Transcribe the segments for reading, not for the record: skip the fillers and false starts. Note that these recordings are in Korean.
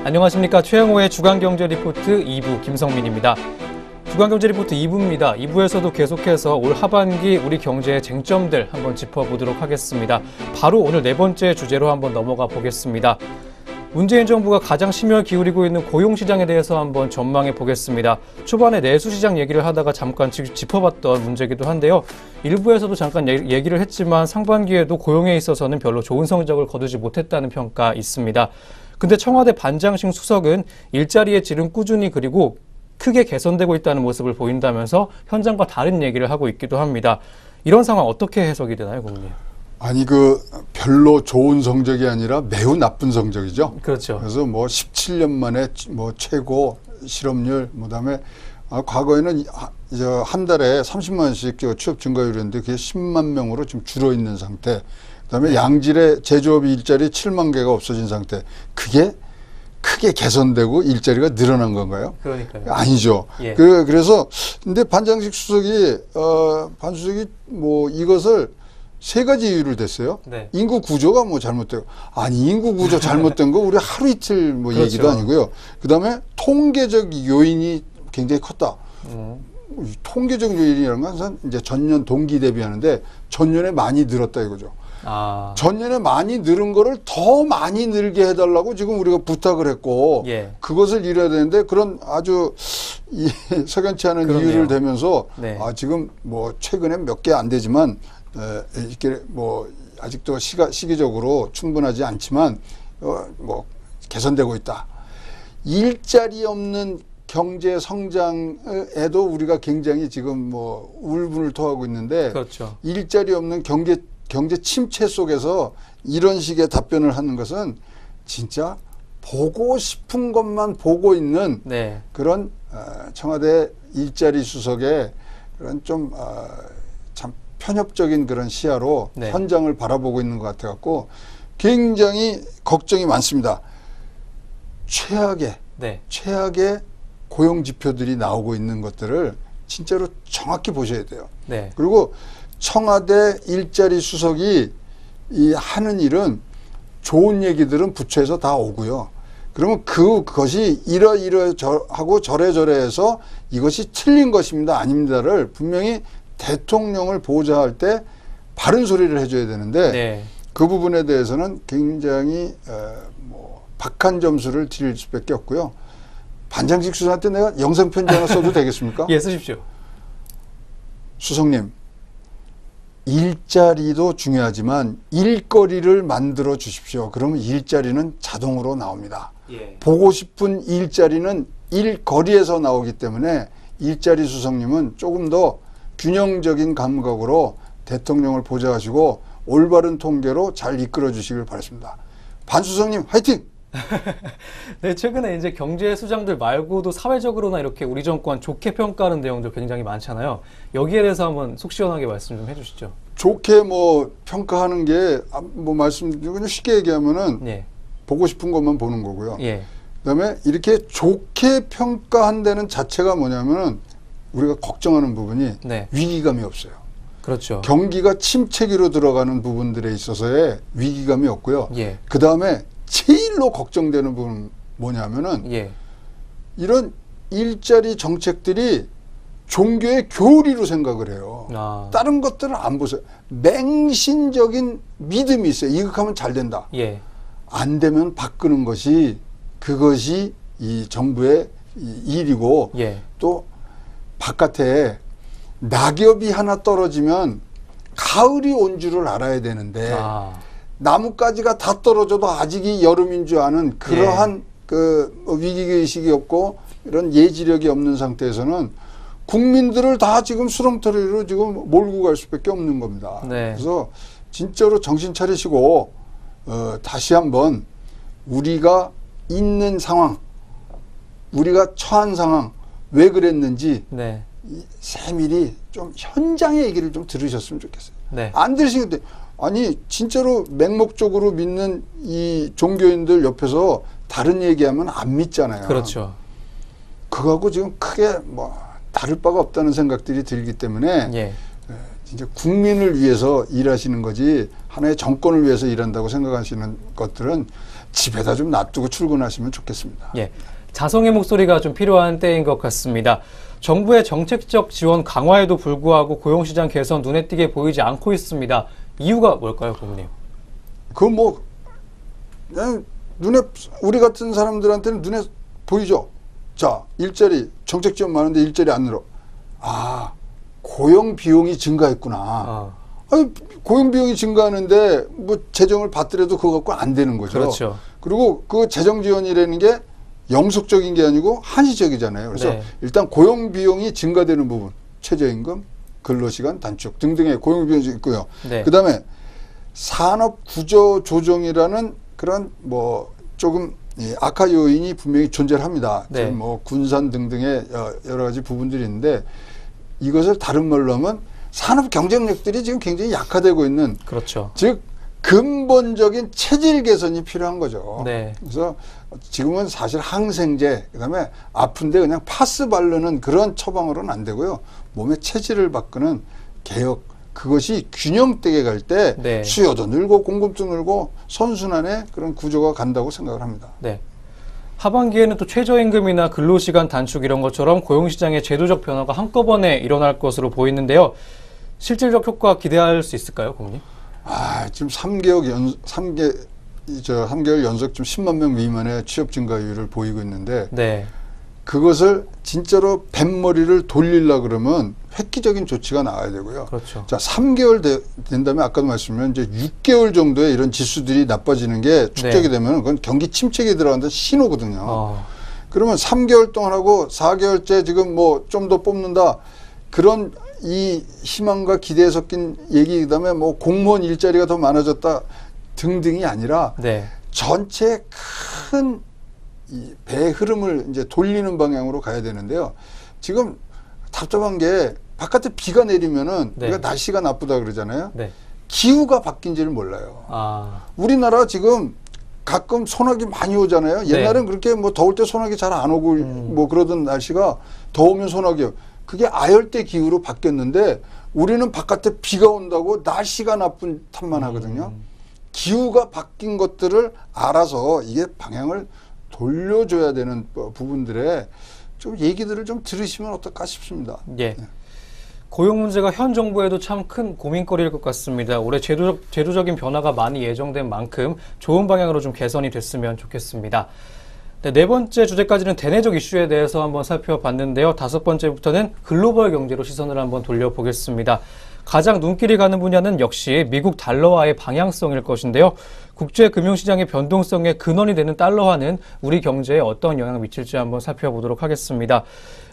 안녕하십니까. 최영호의 주간경제리포트 2부 김성민입니다. 주간경제리포트 2부입니다. 2부에서도 계속해서 올 하반기 우리 경제의 쟁점들 한번 짚어보도록 하겠습니다. 바로 오늘 네 번째 주제로 한번 넘어가 보겠습니다. 문재인 정부가 가장 심혈 기울이고 있는 고용시장에 대해서 한번 전망해 보겠습니다. 초반에 내수시장 얘기를 하다가 잠깐 짚어봤던 문제이기도 한데요. 일부에서도 잠깐 얘기를 했지만 상반기에도 고용에 있어서는 별로 좋은 성적을 거두지 못했다는 평가 있습니다. 근데 청와대 반장식 수석은 일자리의 질은 꾸준히 그리고 크게 개선되고 있다는 모습을 보인다면서 현장과 다른 얘기를 하고 있기도 합니다. 이런 상황 어떻게 해석이 되나요, 고객님? 아니 별로 좋은 성적이 아니라 매우 나쁜 성적이죠. 그렇죠. 그래서 17년 만에 최고 실업률, 그다음에 과거에는 한 달에 30만 원씩 취업 증가율이었는데 그게 10만 명으로 지금 줄어 있는 상태. 그다음에 양질의 제조업 일자리 7만 개가 없어진 상태. 그게 크게 개선되고 일자리가 늘어난 건가요? 그러니까요. 아니죠. 예. 그래서 근데 반장식 수석이 반수석이 이것을 세 가지 이유를 댔어요. 네. 인구 구조가 잘못되고. 아니, 인구 구조 잘못된 거 우리 하루 이틀 그렇죠. 얘기도 아니고요. 그 다음에 통계적 요인이 굉장히 컸다. 통계적 요인이라는 건 이제 전년 동기 대비하는데 전년에 많이 늘었다 이거죠. 전년에 많이 늘은 거를 더 많이 늘게 해달라고 지금 우리가 부탁을 했고, 예. 그것을 이뤄야 되는데 그런 아주 석연치 않은 그러네요. 이유를 대면서 네. 지금 최근에 몇 개 안 되지만 이렇게 아직도 시기적으로 충분하지 않지만 개선되고 있다. 일자리 없는 경제 성장에도 우리가 굉장히 지금 울분을 토하고 있는데 그렇죠. 일자리 없는 경제 침체 속에서 이런 식의 답변을 하는 것은 진짜 보고 싶은 것만 보고 있는 네. 그런 청와대 일자리 수석의 그런 좀 편협적인 그런 시야로 네. 현장을 바라보고 있는 것 같아갖고 굉장히 걱정이 많습니다. 최악의 고용 지표들이 나오고 있는 것들을 진짜로 정확히 보셔야 돼요. 네. 그리고 청와대 일자리 수석이 하는 일은 좋은 얘기들은 부처에서 다 오고요. 그러면 그것이 이러하고 저래저래 해서 이것이 틀린 것입니다. 아닙니다를 분명히 대통령을 보좌할 때 바른 소리를 해줘야 되는데 네. 그 부분에 대해서는 굉장히 박한 점수를 드릴 수밖에 없고요. 반장식 수석한테 내가 영상편지 하나 써도 되겠습니까? 예, 쓰십시오. 수석님, 일자리도 중요하지만 일거리를 만들어 주십시오. 그러면 일자리는 자동으로 나옵니다. 예. 보고 싶은 일자리는 일거리에서 나오기 때문에 일자리 수석님은 조금 더 균형적인 감각으로 대통령을 보좌하시고 올바른 통계로 잘 이끌어 주시길 바랍니다. 반수석님 화이팅! 네, 최근에 이제 경제 수장들 말고도 사회적으로나 이렇게 우리 정권 좋게 평가하는 내용들 굉장히 많잖아요. 여기에 대해서 한번 속 시원하게 말씀 좀 해주시죠. 좋게 평가하는 게 말씀드리고 쉽게 얘기하면은 예. 보고 싶은 것만 보는 거고요. 예. 그다음에 이렇게 좋게 평가한다는 자체가 뭐냐면은 우리가 걱정하는 부분이 네. 위기감이 없어요. 그렇죠. 경기가 침체기로 들어가는 부분들에 있어서의 위기감이 없고요. 예. 그 다음에 제일로 걱정되는 부분은 뭐냐면은 예. 이런 일자리 정책들이 종교의 교리로 생각을 해요. 다른 것들은 안 보세요. 맹신적인 믿음이 있어요. 이거 하면 잘 된다. 예. 안 되면 바꾸는 것이 그것이 이 정부의 일이고 예. 또 바깥에 낙엽이 하나 떨어지면 가을이 온 줄을 알아야 되는데 나뭇가지가 다 떨어져도 아직이 여름인 줄 아는 그러한 예. 위기의식이 없고 이런 예지력이 없는 상태에서는 국민들을 다 지금 수렁터리로 지금 몰고 갈 수밖에 없는 겁니다. 네. 그래서 진짜로 정신 차리시고 다시 한번 우리가 있는 상황, 우리가 처한 상황, 왜 그랬는지 네. 세밀히 좀 현장의 얘기를 좀 들으셨으면 좋겠어요. 네. 안 들으시는데 아니 진짜로 맹목적으로 믿는 이 종교인들 옆에서 다른 얘기하면 안 믿잖아요. 그렇죠. 그거하고 지금 크게 뭐 다를 바가 없다는 생각들이 들기 때문에 예. 진짜 국민을 위해서 일하시는 거지 하나의 정권을 위해서 일한다고 생각하시는 것들은 집에다 좀 놔두고 출근하시면 좋겠습니다. 예. 자성의 목소리가 좀 필요한 때인 것 같습니다. 정부의 정책적 지원 강화에도 불구하고 고용시장 개선 눈에 띄게 보이지 않고 있습니다. 이유가 뭘까요, 고문님? 그건 뭐 그냥 눈에 우리 같은 사람들한테는 눈에 보이죠. 자, 일자리 정책 지원 많은데 일자리 안 늘어. 아, 고용 비용이 증가했구나. 아니, 고용 비용이 증가하는데 뭐 재정을 받더라도 그거 갖고 안 되는 거죠. 그렇죠. 그리고 그 재정 지원이라는 게 영속적인 게 아니고 한시적이잖아요. 그래서 네. 일단 고용 비용이 증가되는 부분, 최저임금, 근로시간 단축 등등의 고용 비용이 있고요. 네. 그다음에 산업 구조 조정이라는 그런 뭐 조금 악화 요인이 분명히 존재를 합니다. 네. 지금 뭐 군산 등등의 여러 가지 부분들이 있는데 이것을 다른 말로 하면 산업 경쟁력들이 지금 굉장히 약화되고 있는, 그렇죠. 즉 근본적인 체질 개선이 필요한 거죠. 네. 그래서 지금은 사실 항생제, 그다음에 아픈데 그냥 파스 바르는 그런 처방으로는 안 되고요. 몸의 체질을 바꾸는 개혁, 그것이 균형되게 갈 때 네. 수요도 늘고 공급도 늘고 선순환의 그런 구조가 간다고 생각을 합니다. 네. 하반기에는 또 최저임금이나 근로시간 단축 이런 것처럼 고용시장의 제도적 변화가 한꺼번에 일어날 것으로 보이는데요. 실질적 효과 기대할 수 있을까요, 고문님? 지금 3개월 연속 좀 10만 명 미만의 취업 증가율을 보이고 있는데, 네. 그것을 진짜로 뱃머리를 돌리려고 그러면 획기적인 조치가 나와야 되고요. 그렇죠. 자, 3개월 된다면 아까도 말씀드린 이제 6개월 정도의 이런 지수들이 나빠지는 게 축적이 되면 그건 경기 침체기에 들어간다는 신호거든요. 그러면 3개월 동안 하고 4개월째 지금 뭐 좀 더 뽑는다. 그런 이 희망과 기대에 섞인 얘기, 그다음에 뭐 공무원 일자리가 더 많아졌다 등등이 아니라 네. 전체 큰 이 배 흐름을 이제 돌리는 방향으로 가야 되는데요. 지금 답답한 게 바깥에 비가 내리면은 네. 우리가 날씨가 나쁘다 그러잖아요. 네. 기후가 바뀐지를 몰라요. 우리나라 지금 가끔 소나기 많이 오잖아요. 옛날엔 그렇게 뭐 더울 때 소나기 잘 안 오고 뭐 그러던 날씨가 더우면 소나기, 그게 아열대 기후로 바뀌었는데 우리는 바깥에 비가 온다고 날씨가 나쁜 탓만 하거든요. 기후가 바뀐 것들을 알아서 이게 방향을 돌려줘야 되는 부분들에 좀 얘기들을 좀 들으시면 어떨까 싶습니다. 예. 고용 문제가 현 정부에도 참 큰 고민거리일 것 같습니다. 올해 제도적인 변화가 많이 예정된 만큼 좋은 방향으로 좀 개선이 됐으면 좋겠습니다. 네 번째 주제까지는 대내적 이슈에 대해서 한번 살펴봤는데요. 5번째부터는 글로벌 경제로 시선을 한번 돌려보겠습니다. 가장 눈길이 가는 분야는 역시 미국 달러화의 방향성일 것인데요. 국제 금융시장의 변동성의 근원이 되는 달러화는 우리 경제에 어떤 영향을 미칠지 한번 살펴보도록 하겠습니다.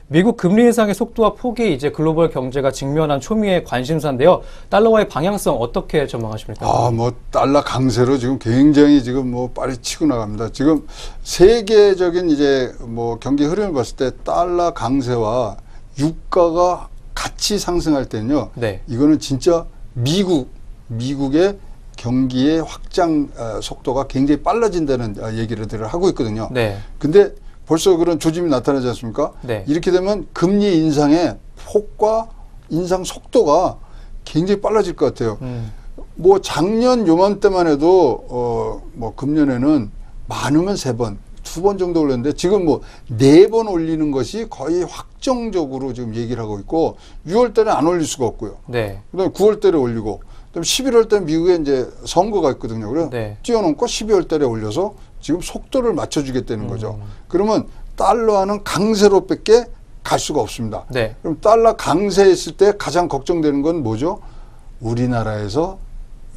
미국 금리 인상의 속도와 폭이 이제 글로벌 경제가 직면한 초미의 관심사인데요. 달러화의 방향성 어떻게 전망하십니까? 뭐 달러 강세로 지금 굉장히 지금 뭐 빨리 치고 나갑니다. 지금 세계적인 이제 뭐 경기 흐름을 봤을 때 달러 강세와 유가가 같이 상승할 때는요. 네. 이거는 진짜 미국의 경기의 확장 속도가 굉장히 빨라진다는 얘기를 하고 있거든요. 네. 근데 벌써 그런 조짐이 나타나지 않습니까? 네. 이렇게 되면 금리 인상의 폭과 인상 속도가 굉장히 빨라질 것 같아요. 뭐 작년 요맘때만 해도 뭐 금년에는 많으면 3번, 2번 정도 올렸는데 지금 뭐 4번 올리는 것이 거의 확정적으로 지금 얘기를 하고 있고 6월 달에 안 올릴 수가 없고요. 네. 그다음에 9월 달에 올리고 그다음에 11월 달에 미국에 이제 선거가 있거든요. 그래서 뛰어넘고 12월 달에 올려서 지금 속도를 맞춰주겠다는 거죠. 그러면 달러화는 강세로밖에 갈 수가 없습니다. 네. 그럼 달러 강세했을 때 가장 걱정되는 건 뭐죠? 우리나라에서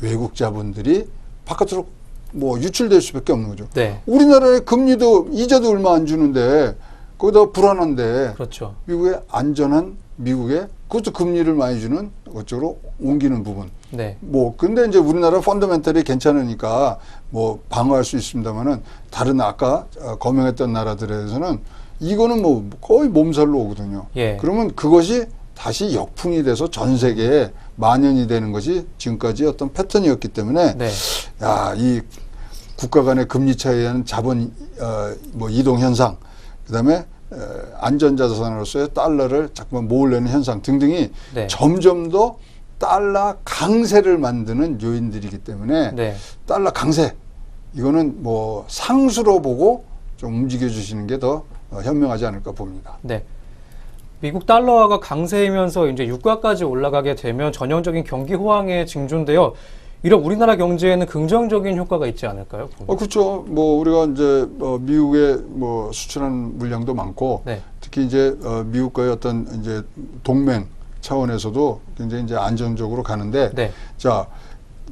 외국 자본들이 바깥으로 뭐 유출될 수밖에 없는 거죠. 네. 우리나라의 금리도 이자도 얼마 안 주는데 거기다 불안한데 그렇죠. 미국의 안전한 미국에 그것도 금리를 많이 주는 그쪽으로 옮기는 부분. 네. 뭐 근데 이제 우리나라 펀더멘털이 괜찮으니까 뭐 방어할 수 있습니다만은 다른 아까 거명했던 나라들에서는 이거는 뭐 거의 몸살로 오거든요. 예. 그러면 그것이 다시 역풍이 돼서 전 세계에 만연이 되는 것이 지금까지 어떤 패턴이었기 때문에 네. 이 국가 간의 금리 차이에 의한 자본 뭐 이동 현상, 그다음에 안전자산으로서의 달러를 자꾸만 모으려는 현상 등등이 네. 점점 더 달러 강세를 만드는 요인들이기 때문에 네. 달러 강세 이거는 뭐 상수로 보고 좀 움직여 주시는 게 더 현명하지 않을까 봅니다. 네. 미국 달러화가 강세이면서 이제 유가까지 올라가게 되면 전형적인 경기 호황의 징조인데요. 이런 우리나라 경제에는 긍정적인 효과가 있지 않을까요? 그렇죠. 뭐 우리가 이제 미국에 뭐 수출하는 물량도 많고 네. 특히 이제 미국과의 어떤 이제 동맹 차원에서도 굉장히 이제 안정적으로 가는데 네. 자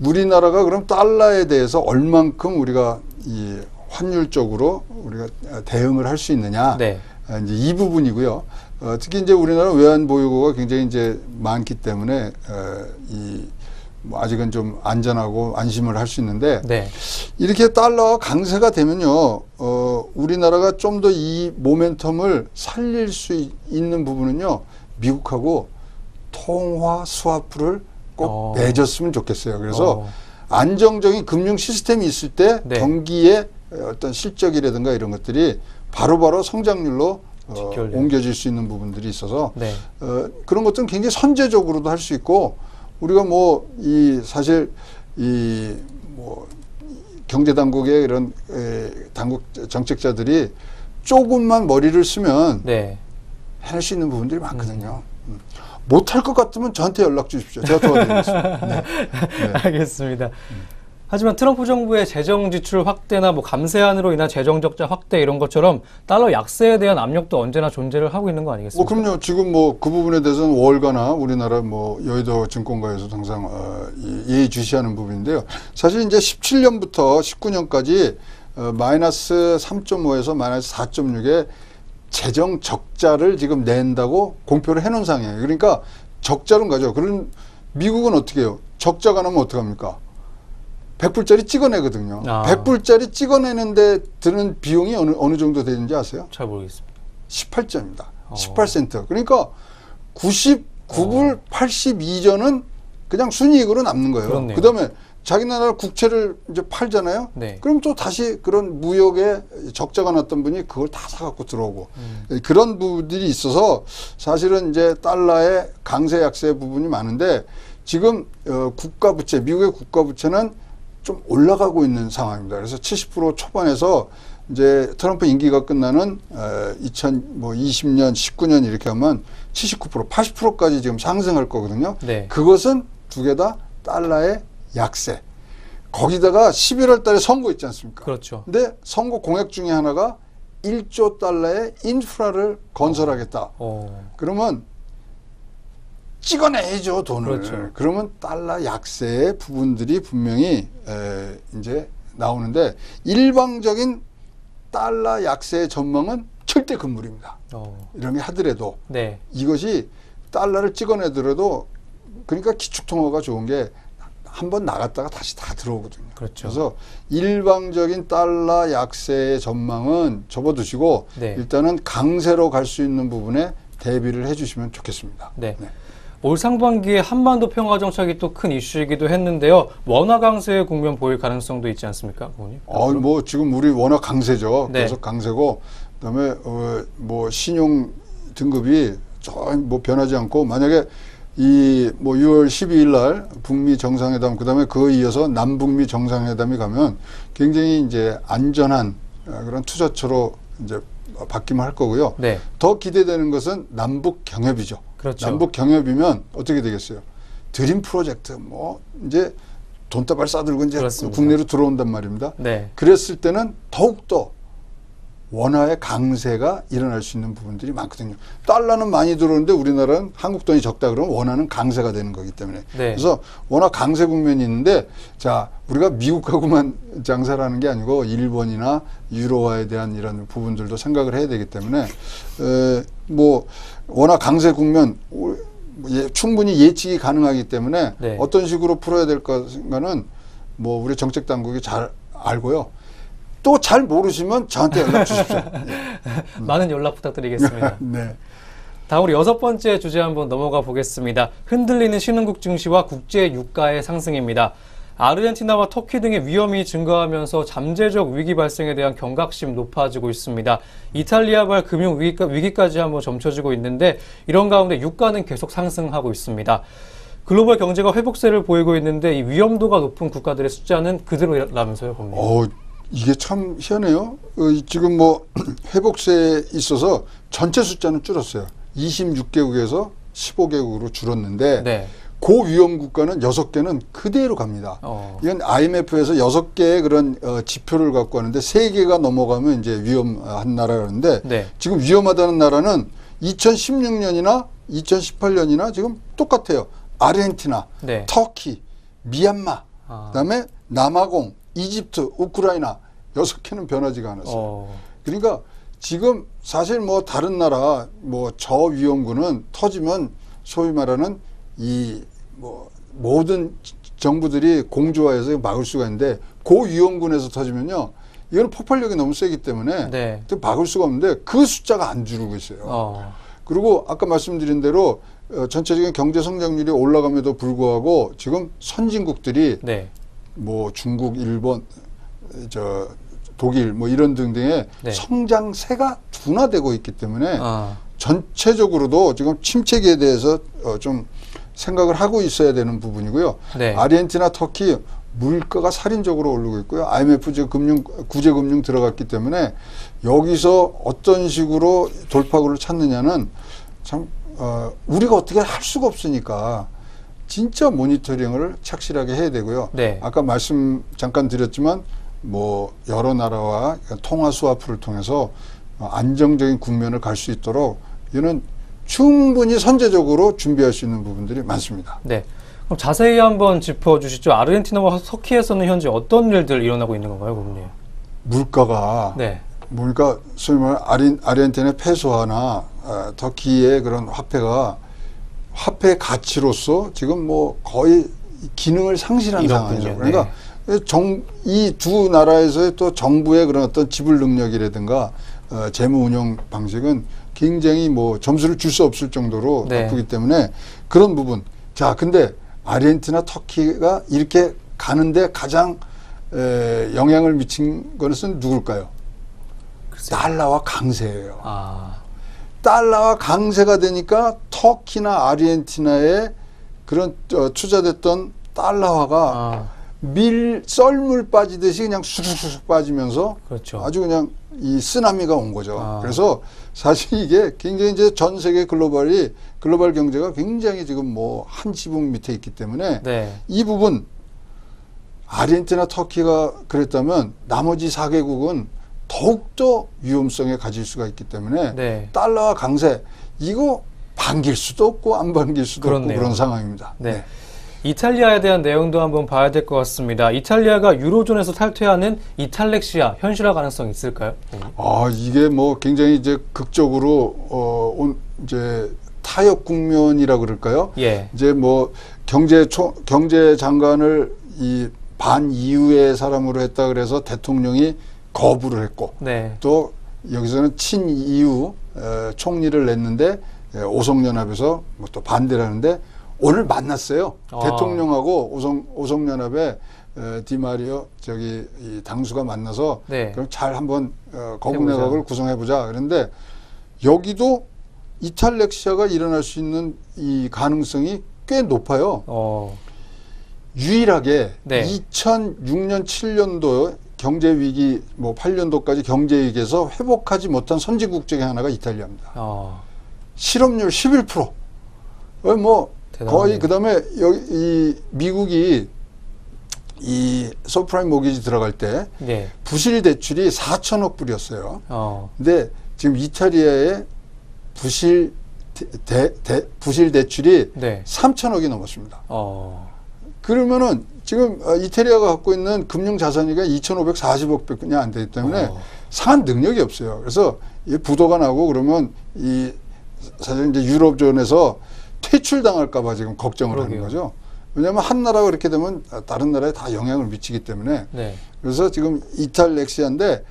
우리나라가 그럼 달러에 대해서 얼만큼 우리가 이 환율적으로 우리가 대응을 할 수 있느냐 네. 이제 이 부분이고요. 특히 이제 우리나라 외환 보유고가 굉장히 이제 많기 때문에 뭐 아직은 좀 안전하고 안심을 할 수 있는데 네. 이렇게 달러가 강세가 되면요, 우리나라가 좀 더 이 모멘텀을 살릴 수 있는 부분은요, 미국하고 통화 스와프를 꼭 맺었으면 좋겠어요. 그래서 안정적인 금융 시스템이 있을 때 네. 경기의 어떤 실적이라든가 이런 것들이 바로바로 성장률로 옮겨질 수 있는 부분들이 있어서 네. 그런 것들은 굉장히 선제적으로도 할 수 있고 우리가 뭐 사실 뭐 경제 당국의 이런 당국 정책자들이 조금만 머리를 쓰면 네. 해낼 수 있는 부분들이 많거든요. 못할 것 같으면 저한테 연락 주십시오. 제가 도와드리겠습니다. 네. 네. 알겠습니다. 하지만 트럼프 정부의 재정 지출 확대나 뭐 감세안으로 인한 재정 적자 확대 이런 것처럼 달러 약세에 대한 압력도 언제나 존재를 하고 있는 거 아니겠습니까? 그럼요. 지금 뭐 그 부분에 대해서는 월가나 우리나라 뭐 여의도 증권가에서도 항상 예의주시하는 부분인데요. 사실 이제 17년부터 19년까지 마이너스 3.5에서 마이너스 4.6의 재정 적자를 지금 낸다고 공표를 해놓은 상황이에요. 그러니까 적자는 가죠. 그럼 미국은 어떻게 해요? 적자가 나면 어떡합니까? 100불짜리 찍어내거든요. 100불짜리 찍어내는데 드는 비용이 어느 정도 되는지 아세요? 잘 모르겠습니다. 18점입니다. 18센트. 그러니까 99불 82전은 그냥 순이익으로 남는 거예요. 그 다음에 자기 나라 국채를 이제 팔잖아요. 네. 그럼 또 다시 그런 무역에 적자가 났던 분이 그걸 다 사갖고 들어오고 그런 부분들이 있어서 사실은 이제 달러의 강세 약세 부분이 많은데 지금 국가 부채, 미국의 국가 부채는 좀 올라가고 있는 상황입니다. 그래서 70% 초반에서 이제 트럼프 임기가 끝나는 2020년, 19년 이렇게 하면 79%, 80%까지 지금 상승할 거거든요. 네. 그것은 두 개 다 달러의 약세. 거기다가 11월 달에 선거 있지 않습니까? 그렇죠. 근데 선거 공약 중에 하나가 1조 달러의 인프라를 건설하겠다. 그러면 찍어내야죠, 돈을. 그렇죠. 그러면 달러 약세의 부분들이 분명히 이제 나오는데 일방적인 달러 약세의 전망은 절대 금물입니다. 이런 게 하더라도 네. 이것이 달러를 찍어내더라도 그러니까 기축통화가 좋은 게 한번 나갔다가 다시 다 들어오거든요. 그렇죠. 그래서 일방적인 달러 약세의 전망은 접어두시고 네. 일단은 강세로 갈 수 있는 부분에 대비를 해주시면 좋겠습니다. 네. 네. 올 상반기에 한반도 평화 정착이 또 큰 이슈이기도 했는데요. 원화 강세의 국면 보일 가능성도 있지 않습니까, 부모님? 뭐 지금 우리 워낙 강세죠. 네. 그래서 강세고 그다음에 뭐 신용 등급이 뭐 변하지 않고 만약에 뭐 6월 12일 날 북미 정상회담 그다음에 그에 이어서 남북미 정상회담이 가면 굉장히 이제 안전한 그런 투자처로 이제 바뀌면 할 거고요. 네. 더 기대되는 것은 남북 경협이죠. 그렇죠. 남북 경협이면 어떻게 되겠어요? 드림 프로젝트 뭐 이제 돈다발 싸들고 이제 그렇습니다. 국내로 들어온단 말입니다. 네. 그랬을 때는 더욱더 원화의 강세가 일어날 수 있는 부분들이 많거든요. 달러는 많이 들어오는데 우리나라는 한국 돈이 적다 그러면 원화는 강세가 되는 거기 때문에. 네. 그래서 원화 강세 국면이 있는데 자 우리가 미국하고만 장사를 하는 게 아니고 일본이나 유로화에 대한 이런 부분들도 생각을 해야 되기 때문에 뭐 원화 강세 국면 충분히 예측이 가능하기 때문에 네. 어떤 식으로 풀어야 될 것인가는 뭐 우리 정책 당국이 잘 알고요. 또 잘 모르시면 저한테 연락 주십시오. 많은 연락 부탁드리겠습니다. 네. 다음으로 6번째 주제 한번 넘어가 보겠습니다. 흔들리는 신흥국 증시와 국제 유가의 상승입니다. 아르헨티나와 터키 등의 위험이 증가하면서 잠재적 위기 발생에 대한 경각심 높아지고 있습니다. 이탈리아발 금융 위기까지 한번 점쳐지고 있는데 이런 가운데 유가는 계속 상승하고 있습니다. 글로벌 경제가 회복세를 보이고 있는데 이 위험도가 높은 국가들의 숫자는 그대로라면서요, 고객님. 이게 참 희한해요. 지금 뭐 회복세에 있어서 전체 숫자는 줄었어요. 26개국에서 15개국으로 줄었는데 네. 고위험 국가는 6개는 그대로 갑니다. 이건 IMF에서 6개의 그런 지표를 갖고 하는데 3개가 넘어가면 이제 위험한 나라라는데 네. 지금 위험하다는 나라는 2016년이나 2018년이나 지금 똑같아요. 아르헨티나, 네. 터키, 미얀마, 그다음에 남아공, 이집트, 우크라이나 6개는 변하지가 않았어요. 그러니까 지금 사실 뭐 다른 나라 뭐 저위험군은 터지면 소위 말하는 이 뭐 모든 정부들이 공조화해서 막을 수가 있는데 고위험군에서 터지면요. 이거는 폭발력이 너무 세기 때문에 네. 막을 수가 없는데 그 숫자가 안 줄고 있어요. 그리고 아까 말씀드린 대로 전체적인 경제 성장률이 올라감에도 불구하고 지금 선진국들이 네. 뭐 중국, 일본, 독일 뭐 이런 등등의 네. 성장세가 둔화되고 있기 때문에 전체적으로도 지금 침체기에 대해서 좀 생각을 하고 있어야 되는 부분이고요. 네. 아르헨티나, 터키 물가가 살인적으로 오르고 있고요. IMF 구제금융 들어갔기 때문에 여기서 어떤 식으로 돌파구를 찾느냐는 참 우리가 어떻게 할 수가 없으니까 진짜 모니터링을 착실하게 해야 되고요. 네. 아까 말씀 잠깐 드렸지만 뭐 여러 나라와 통화 스와프를 통해서 안정적인 국면을 갈 수 있도록 이는 충분히 선제적으로 준비할 수 있는 부분들이 많습니다. 네. 그럼 자세히 한번 짚어주시죠. 아르헨티나와 터키에서는 현재 어떤 일들 일어나고 있는 건가요, 고객님? 물가가 네. 그러니까 소위 말하는 아르헨티나의 페소화나 터키의 그런 화폐의 가치로서 지금 뭐 거의 기능을 상실한 상황이죠. 그러니까 네. 이 두 나라에서의 또 정부의 그런 어떤 지불 능력이라든가 재무 운영 방식은 굉장히 뭐 점수를 줄 수 없을 정도로 네. 나쁘기 때문에 그런 부분. 자, 근데 아르헨티나, 터키가 이렇게 가는데 가장 영향을 미친 것은 누굴까요? 글쎄요. 달러와 강세예요. 달러와 강세가 되니까 터키나 아르헨티나에 그런 투자됐던 달러화가 썰물 빠지듯이 그냥 쑥쑥쑥 빠지면서 그렇죠. 아주 그냥 이 쓰나미가 온 거죠. 그래서 사실 이게 굉장히 이제 전 세계 글로벌 경제가 굉장히 지금 뭐 한 지붕 밑에 있기 때문에 네. 이 부분 아르헨티나, 터키가 그랬다면 나머지 4개국은 더욱더 위험성에 가질 수가 있기 때문에 네. 달러와 강세 이거 반길 수도 없고 안 반길 수도 그렇네요. 없고 그런 상황입니다. 네. 네. 이탈리아에 대한 내용도 한번 봐야 될 것 같습니다. 이탈리아가 유로존에서 탈퇴하는 이탈렉시아 현실화 가능성이 있을까요? 이게 뭐 굉장히 이제 극적으로 이제 타협 국면이라 그럴까요? 예. 이제 뭐 경제 장관을 이 반이유의 사람으로 했다 그래서 대통령이 거부를 했고 네. 또 여기서는 친이유 총리를 냈는데 오송연합에서 뭐 또 반대를 하는데 오늘 만났어요. 대통령하고 오송연합의 디마리오 이 당수가 만나서 네. 그럼 잘 한번 거국내각을 구성해보자. 그런데 여기도 이탈렉시아가 일어날 수 있는 이 가능성이 꽤 높아요. 유일하게 네. 2006년 7년도 경제위기 뭐 8년도까지 경제위기에서 회복하지 못한 선진국 중에 하나가 이탈리아입니다. 실업률 11%. 뭐 대단하네요. 거의 그다음에 여기 이 미국이 이 서프라임 모기지 들어갈 때 네. 부실 대출이 4천억 불이었어요. 근데 지금 이탈리아의 부실 대출이 네. 3천억이 넘었습니다. 그러면은 지금 이탈리아가 갖고 있는 금융 자산이가 2,540억밖에 안 되기 때문에 산 능력이 없어요. 그래서 이 부도가 나고 그러면 이 사실 이제 유럽존에서 퇴출당할까봐 지금 걱정을 그러게요. 하는 거죠. 왜냐하면 한 나라가 그렇게 되면 다른 나라에 다 영향을 미치기 때문에. 네. 그래서 지금 이탈렉시아인데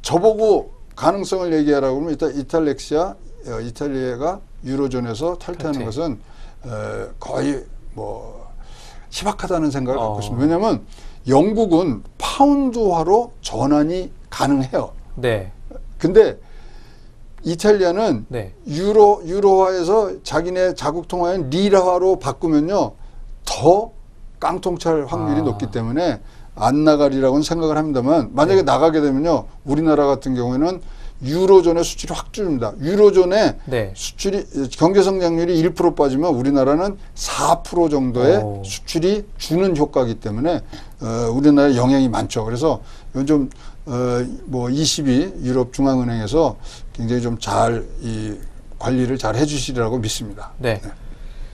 저보고 가능성을 얘기하라고 하면 일단 이탈리아가 유로존에서 탈퇴하는 것은 거의 뭐 희박하다는 생각을 갖고 있습니다. 왜냐하면 영국은 파운드화로 전환이 가능해요. 네. 근데 이탈리아는 네. 유로화에서 자기네 자국 통화인 리라화로 바꾸면요 더 깡통찰 확률이 높기 때문에 안 나가리라고는 생각을 합니다만 만약에 나가게 되면요 우리나라 같은 경우에는 유로존의 수출이 확 줄입니다. 유로존의 수출이 경제 성장률이 1% 빠지면 우리나라는 4% 정도의 수출이 주는 효과이기 때문에 우리나라에 영향이 많죠. 그래서 이건 좀 뭐 22 유럽 중앙은행에서 굉장히 좀 잘 이 관리를 잘 해주시리라고 믿습니다. 네.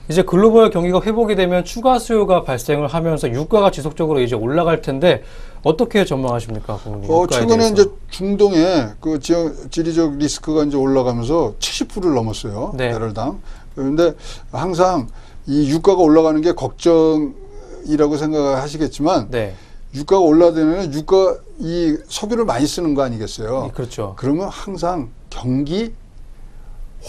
이제 글로벌 경기가 회복이 되면 추가 수요가 발생을 하면서 유가가 지속적으로 이제 올라갈 텐데 어떻게 전망하십니까, 부모님? 최근에 이제 중동에 그 지리적 리스크가 이제 올라가면서 70%를 넘었어요. 배럴당. 그런데 항상 이 유가가 올라가는 게 걱정이라고 생각하시겠지만 유가가 올라가면 이 석유를 많이 쓰는 거 아니겠어요? 그렇죠. 그러면 항상 경기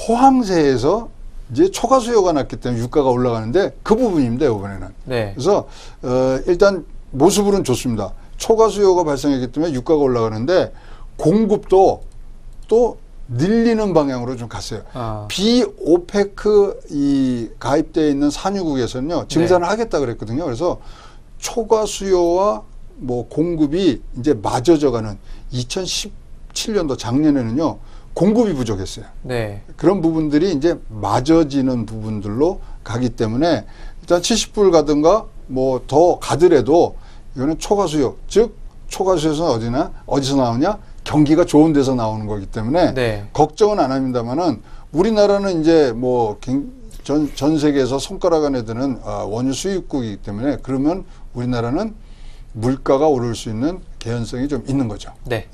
호황세에서 이제 초과 수요가 났기 때문에 유가가 올라가는데 그 부분입니다, 이번에는. 그래서 일단 모습으로는 좋습니다. 초과 수요가 발생했기 때문에 유가가 올라가는데 공급도 또 늘리는 방향으로 좀 갔어요. 비오페크 이 가입되어 있는 산유국에서는요 증산을 하겠다 그랬거든요. 그래서 초과 수요와 뭐 공급이 이제 맞아져가는 2017년도 작년에는요 공급이 부족했어요. 그런 부분들이 이제 맞아지는 부분들로 가기 때문에 일단 70불 가든가 뭐 더 가더라도 이거는 초과 수요, 즉 초과 수요는 어디서 나오냐? 경기가 좋은 데서 나오는 거기 때문에 걱정은 안 합니다만은 우리나라는 이제 뭐 전 세계에서 손가락 안에 드는 원유 수입국이기 때문에 그러면 우리나라는 물가가 오를 수 있는 개연성이 좀 있는 거죠. 네,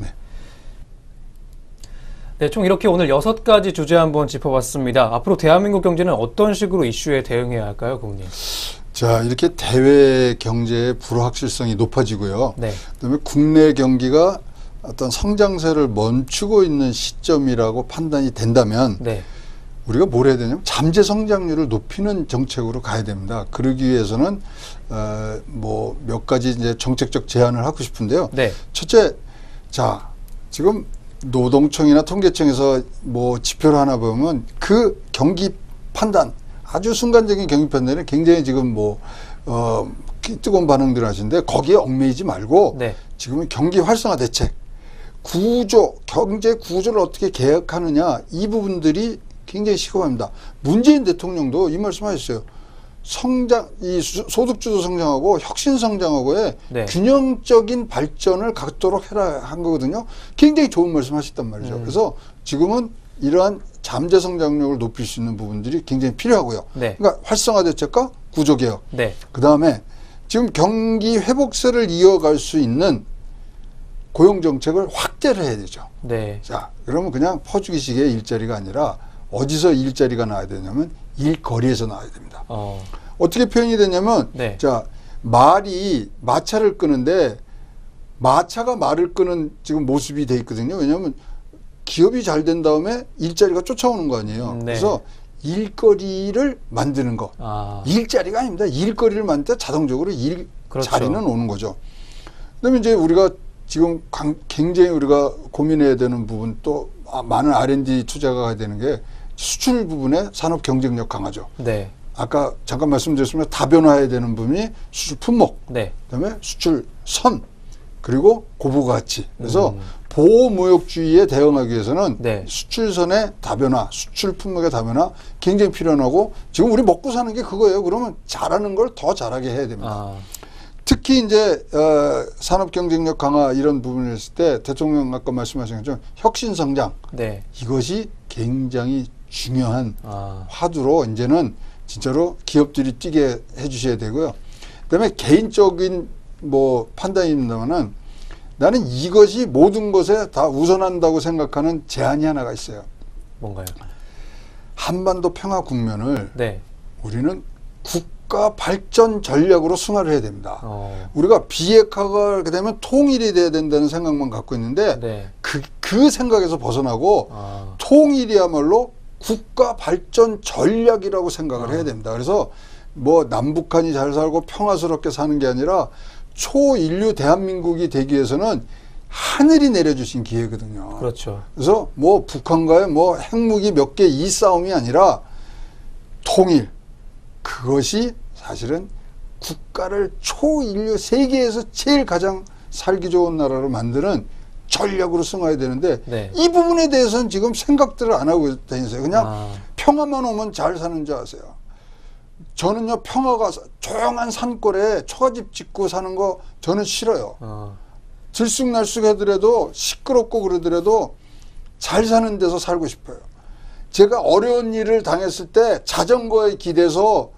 총 이렇게 오늘 6가지 주제 한번 짚어봤습니다. 앞으로 대한민국 경제는 어떤 식으로 이슈에 대응해야 할까요, 고모님? 자, 이렇게 대외 경제의 불확실성이 높아지고요. 그다음에 국내 경기가 어떤 성장세를 멈추고 있는 시점이라고 판단이 된다면 우리가 뭘 해야 되냐면 잠재 성장률을 높이는 정책으로 가야 됩니다. 그러기 위해서는 뭐 몇 가지 이제 정책적 제안을 하고 싶은데요. 첫째, 자, 지금 노동청이나 통계청에서 뭐 지표를 하나 보면 그 경기 판단, 아주 순간적인 경기 판단에 굉장히 지금 뭐 뜨거운 반응들을 하시는데 거기에 얽매이지 말고 지금은 경기 활성화 대책, 경제 구조를 어떻게 개혁하느냐 이 부분들이 굉장히 시급합니다. 문재인 대통령도 이 말씀하셨어요. 이 소득주도 성장하고 혁신 성장하고의 균형적인 발전을 갖도록 해라 한 거거든요. 굉장히 좋은 말씀 하셨단 말이죠. 그래서 지금은 이러한 잠재 성장력을 높일 수 있는 부분들이 굉장히 필요하고요. 그러니까 활성화 대책과 구조 개혁. 그다음에 지금 경기 회복세를 이어갈 수 있는 고용 정책을 확대를 해야 되죠. 자, 그러면 그냥 퍼주기식의 일자리가 아니라 어디서 일자리가 나와야 되냐면 일거리에서 나와야 됩니다. 어떻게 표현이 되냐면 자, 말이 마차를 끄는데 마차가 말을 끄는 지금 모습이 돼 있거든요. 왜냐하면 기업이 잘 된 다음에 일자리가 쫓아오는 거 아니에요. 그래서 일거리를 만드는 거. 일자리가 아닙니다. 일거리를 만들 때 자동적으로 자리는 오는 거죠. 그다음에 이제 우리가 지금 굉장히 우리가 고민해야 되는 부분 또 많은 R&D 투자가 가야 되는 게 수출 부분의 산업 경쟁력 강화죠. 아까 잠깐 말씀드렸으면 다변화해야 되는 부분이 수출 품목, 그다음에 수출 선, 그리고 고부가치. 그래서 보호무역주의에 대응하기 위해서는 수출선의 다변화, 수출 품목의 다변화 굉장히 필요하고 지금 우리 먹고 사는 게 그거예요. 그러면 잘하는 걸 더 잘하게 해야 됩니다. 특히 이제 산업 경쟁력 강화 이런 부분을 했을 때 대통령 아까 말씀하신 것처럼 혁신 성장 이것이 굉장히 중요한 화두로 이제는 진짜로 기업들이 뛰게 해주셔야 되고요. 그다음에 개인적인 뭐 판단입니다만은 나는 이것이 모든 것에 다 우선한다고 생각하는 제안이 하나가 있어요. 뭔가요? 한반도 평화 국면을 우리는 국가 발전 전략으로 승화를 해야 됩니다. 우리가 비핵화가 되면 통일이 돼야 된다는 생각만 갖고 있는데 그 생각에서 벗어나고 통일이야말로 국가 발전 전략이라고 생각을 해야 됩니다. 그래서 뭐 남북한이 잘 살고 평화스럽게 사는 게 아니라 초인류 대한민국이 되기 위해서는 하늘이 내려주신 기회거든요. 그렇죠. 그래서 뭐 북한과의 뭐 핵무기 몇 개 이 싸움이 아니라 통일, 그것이 사실은 국가를 초인류 세계에서 제일 가장 살기 좋은 나라로 만드는 전략으로 승화해야 되는데 네. 이 부분에 대해서는 지금 생각들을 안 하고 다니세요. 그냥 평화만 오면 잘 사는 줄 아세요. 저는요, 평화가 조용한 산골에 초가집 짓고 사는 거 저는 싫어요. 들쑥날쑥 하더라도 시끄럽고 그러더라도 잘 사는 데서 살고 싶어요. 제가 어려운 일을 당했을 때 자전거에 기대서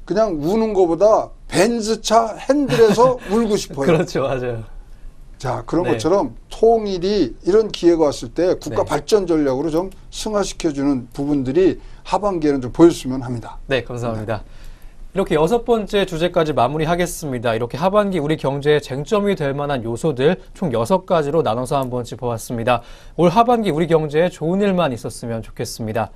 그냥 우는 것보다 벤츠차 핸들에서 울고 싶어요. 그렇죠. 맞아요. 자, 그런 네. 것처럼 통일이 이런 기회가 왔을 때 국가 네. 발전 발전 전략으로 좀 승화시켜주는 부분들이 하반기에는 좀 보였으면 합니다. 네, 감사합니다. 이렇게 6번째 주제까지 마무리하겠습니다. 이렇게 하반기 우리 경제의 쟁점이 될 만한 요소들 총 6가지로 나눠서 한번 짚어봤습니다. 올 하반기 우리 경제에 좋은 일만 있었으면 좋겠습니다.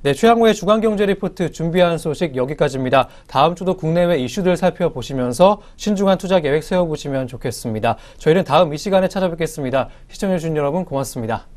네, 최양호의 주간경제 리포트 준비한 소식 여기까지입니다. 다음 주도 국내외 이슈들 살펴보시면서 신중한 투자 계획 세워보시면 좋겠습니다. 저희는 다음 이 시간에 찾아뵙겠습니다. 시청해주신 여러분 고맙습니다.